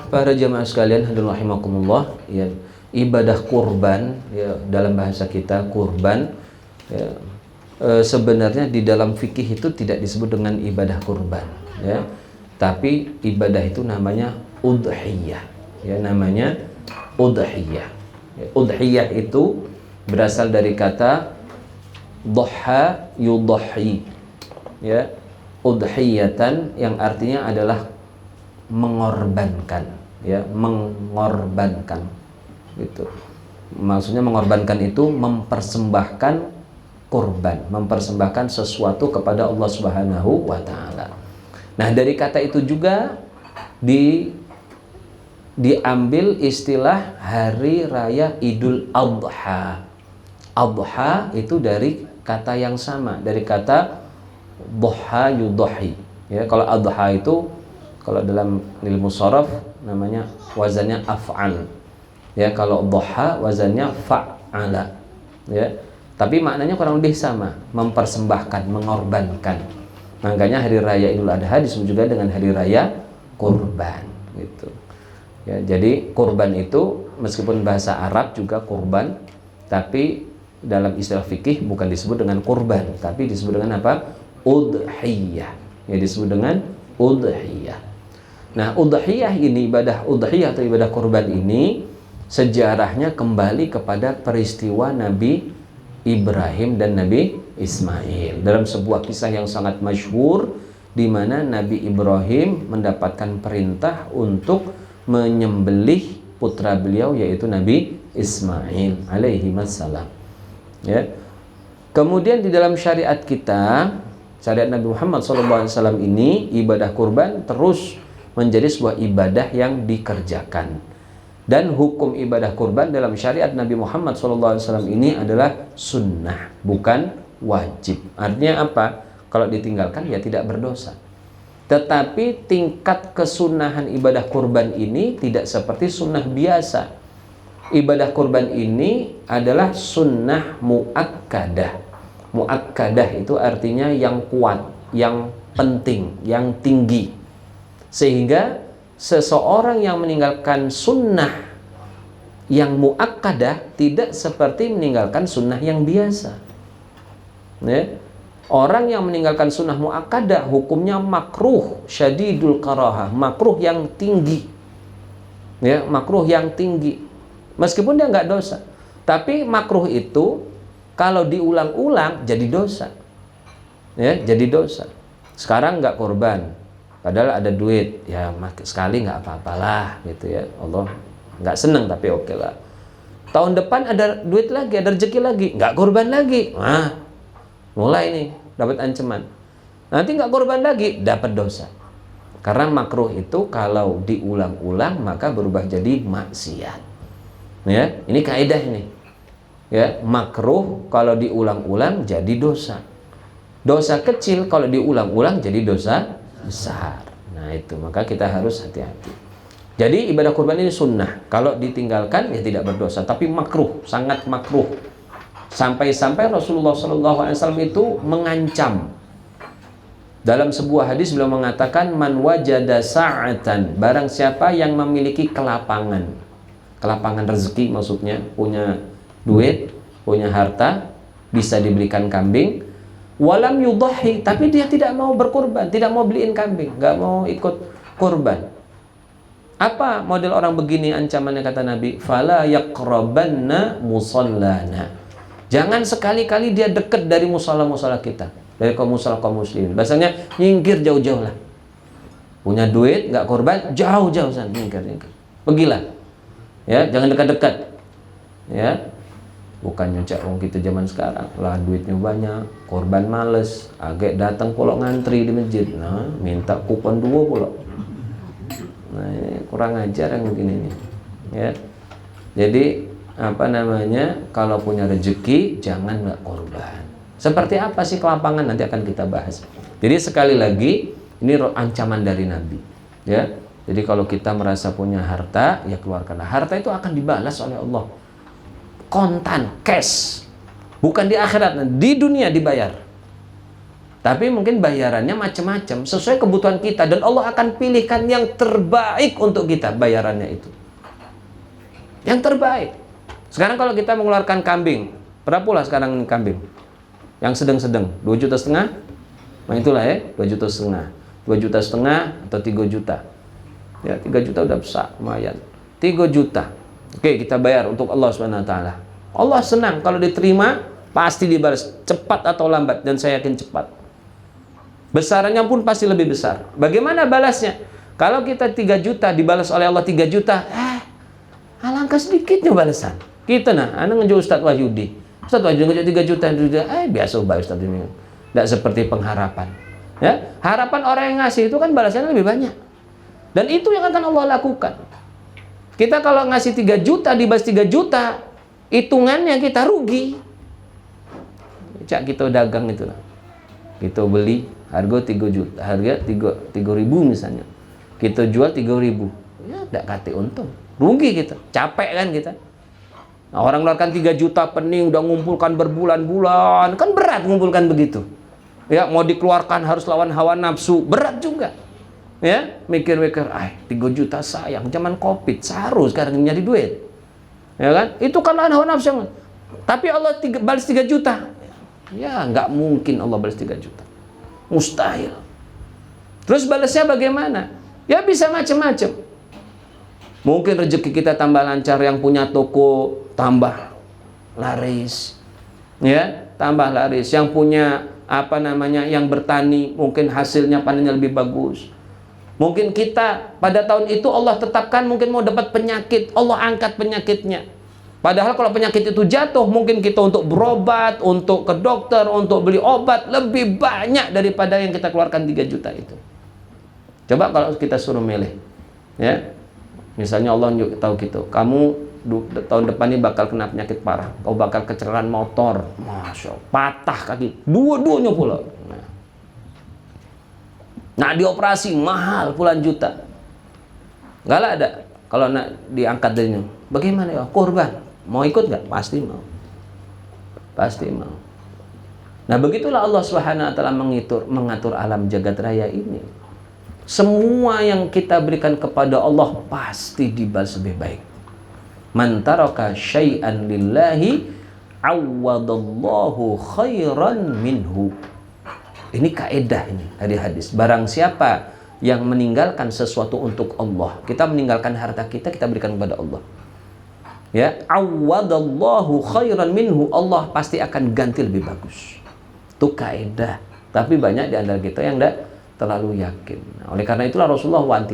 Para jamaah sekalian, hadirin rahimakumullah, ya, ibadah kurban, ya, dalam bahasa kita kurban, ya, sebenarnya di dalam fikih itu tidak disebut dengan ibadah kurban, ya, tapi ibadah itu namanya udhiyah, ya, namanya udhiyah. Ya, udhiyah itu berasal dari kata dhaha yudhi, ya, udhiyatan yang artinya adalah mengorbankan, ya, mengorbankan gitu. Maksudnya mengorbankan itu mempersembahkan kurban, mempersembahkan sesuatu kepada Allah Subhanahu wa taala. Nah, dari kata itu juga diambil istilah hari raya Idul Adha. Adha itu dari kata yang sama, dari kata dhaha yudhi, ya. Kalau adha itu kalau dalam ilmu sharaf namanya wazannya af'al. Ya, kalau dhaha wazannya fa'ala. Ya. Tapi maknanya kurang lebih sama, mempersembahkan, mengorbankan. Makanya hari raya Idul Adha disebut juga dengan hari raya kurban gitu. Ya, jadi kurban itu meskipun bahasa Arab juga kurban, tapi dalam istilah fikih bukan disebut dengan kurban, tapi disebut dengan apa? Udhiyah. Ya, disebut dengan udhiyah. Nah, udhiyah ini, ibadah udhiyah atau ibadah kurban ini sejarahnya kembali kepada peristiwa Nabi Ibrahim dan Nabi Ismail. Dalam sebuah kisah yang sangat masyhur di mana Nabi Ibrahim mendapatkan perintah untuk menyembelih putra beliau yaitu Nabi Ismail alaihi wassalam. Ya. Kemudian di dalam syariat kita, syariat Nabi Muhammad SAW ini, ibadah kurban terus menjadi sebuah ibadah yang dikerjakan. Dan hukum ibadah kurban dalam syariat Nabi Muhammad SAW ini adalah sunnah, bukan wajib. Artinya apa? Kalau ditinggalkan ya tidak berdosa. Tetapi tingkat kesunahan ibadah kurban ini tidak seperti sunnah biasa. Ibadah kurban ini adalah sunnah muakkadah. Muakkadah itu artinya yang kuat, yang penting, yang tinggi. Sehingga seseorang yang meninggalkan sunnah yang muakkadah tidak seperti meninggalkan sunnah yang biasa. Ya. Orang yang meninggalkan sunnah muakkadah hukumnya makruh syadidul karahah, makruh yang tinggi. Ya, makruh yang tinggi. Meskipun dia nggak dosa, tapi makruh itu kalau diulang-ulang jadi dosa. Ya, jadi dosa. Sekarang nggak kurban, padahal ada duit, ya sekali nggak apa-apalah gitu ya. Allah nggak seneng tapi oke lah. Tahun depan ada duit lagi, ada rezeki lagi, nggak kurban lagi. Nah, mulai nih dapat ancaman. Nanti nggak kurban lagi, dapat dosa. Karena makruh itu kalau diulang-ulang maka berubah jadi maksiat. Ya, ini kaidah ini. Ya, makruh kalau diulang-ulang jadi dosa. Dosa kecil kalau diulang-ulang jadi dosa besar. Nah, itu maka kita harus hati-hati. Jadi ibadah kurban ini sunnah. Kalau ditinggalkan ya tidak berdosa, tapi makruh, sangat makruh. Sampai-sampai Rasulullah SAW itu mengancam. Dalam sebuah hadis beliau mengatakan, man wajada sa'atan, barang siapa yang memiliki kelapangan rezeki, maksudnya punya duit, punya harta, bisa dibelikan kambing, walam yudhi, tapi dia tidak mau berkurban, tidak mau beliin kambing, nggak mau ikut kurban. Apa model orang begini ancamannya kata Nabi? Fala yaqrabanna musallana. Jangan sekali-kali dia dekat dari musala-musala kita, dari kaum muslimin. Bahasanya nyingkir jauh-jauh lah. Punya duit nggak kurban, jauh-jauh sana, nyingkir. Pergilah. Ya, jangan dekat-dekat. Ya. Bukan nyucak wong kita zaman sekarang. Lah duitnya banyak, korban males, agak datang pulak ngantri di masjid. Nah, minta kupon 2 pulak. Nah, ini kurang ajar yang begini nih. Ya. Jadi apa namanya? Kalau punya rezeki jangan nggak korban. Seperti apa sih kelapangan, nanti akan kita bahas. Jadi sekali lagi ini ancaman dari Nabi. Ya. Jadi kalau kita merasa punya harta, ya keluarkanlah. Harta itu akan dibalas oleh Allah. Kontan, cash. Bukan di akhirat, di dunia dibayar. Tapi mungkin bayarannya macam-macam sesuai kebutuhan kita, dan Allah akan pilihkan yang terbaik untuk kita bayarannya itu. Yang terbaik. Sekarang kalau kita mengeluarkan kambing, berapa pula sekarang ini kambing? Yang sedang-sedang, 2,5 juta. Nah itulah ya, 2,5 juta. 2,5 juta atau 3 juta. Ya, 3 juta udah besar, lumayan. 3 juta. Oke, kita bayar untuk Allah Subhanahu wa taala. Allah senang kalau diterima, pasti dibalas cepat atau lambat, dan saya yakin cepat. Besarannya pun pasti lebih besar. Bagaimana balasnya? Kalau kita 3 juta dibalas oleh Allah 3 juta, alangkah sedikitnya balasan. Kita anak ngejual Ustaz Wahyudi. Ustaz Wahyudi ngejual 3 juta, biasa ubah Ustaz ini. Tidak seperti pengharapan. Ya, harapan orang yang ngasih itu kan balasannya lebih banyak. Dan itu yang akan Allah lakukan. Kita kalau ngasih 3 juta dibalas 3 juta, hitungannya kita rugi. Cak kita dagang itu lah. Kita beli harga 3 juta, harga 3.000 misalnya. Kita jual 3.000. Ya, tidak kate untung. Rugi kita, capek kan kita. Nah, orang keluarkan 3 juta pening, udah ngumpulkan berbulan-bulan, kan berat ngumpulkan begitu. Ya, mau dikeluarkan harus lawan hawa nafsu, berat juga. Ya, mikir-mikir, 3 juta sayang, zaman Covid, saru sekarang nyari duit. Ya kan? Itu kan lawan hawa nafsu. Tapi Allah balas 3 juta. Ya, nggak mungkin Allah balas 3 juta. Mustahil. Terus balasnya bagaimana? Ya bisa macam-macam. Mungkin rezeki kita tambah lancar, yang punya toko tambah laris. Ya, tambah laris. Yang punya yang bertani, mungkin hasilnya panennya lebih bagus. Mungkin kita pada tahun itu Allah tetapkan mungkin mau dapat penyakit, Allah angkat penyakitnya. Padahal kalau penyakit itu jatuh, mungkin kita untuk berobat, untuk ke dokter, untuk beli obat lebih banyak daripada yang kita keluarkan 3 juta itu. Coba kalau kita suruh milih, ya, misalnya Allah tahu gitu, kamu tahun depan ini bakal kena penyakit parah, kau bakal kecelakaan motor, masya Allah, patah kaki, dua-duanya pula. Nah, dioperasi mahal puluhan juta. Nggak ada. Kalau nak diangkat dari ini, bagaimana ya? Korban. Mau ikut nggak? Pasti mau. Pasti mau. Nah, begitulah Allah Subhanahu wa taala mengatur alam jagat raya ini. Semua yang kita berikan kepada Allah pasti dibalas lebih baik. Man taraka syai'an lillahi awwadallahu khairan minhu. Ini kaedah ini dari hadis. Barang siapa yang meninggalkan sesuatu untuk Allah, kita meninggalkan harta kita, kita berikan kepada Allah. Ya, awwadallahu khairan minhu, Allah pasti akan ganti lebih bagus. Itu kaedah. Tapi banyak di antara kita yang tidak terlalu yakin. Nah, oleh karena itulah Rasulullah wanti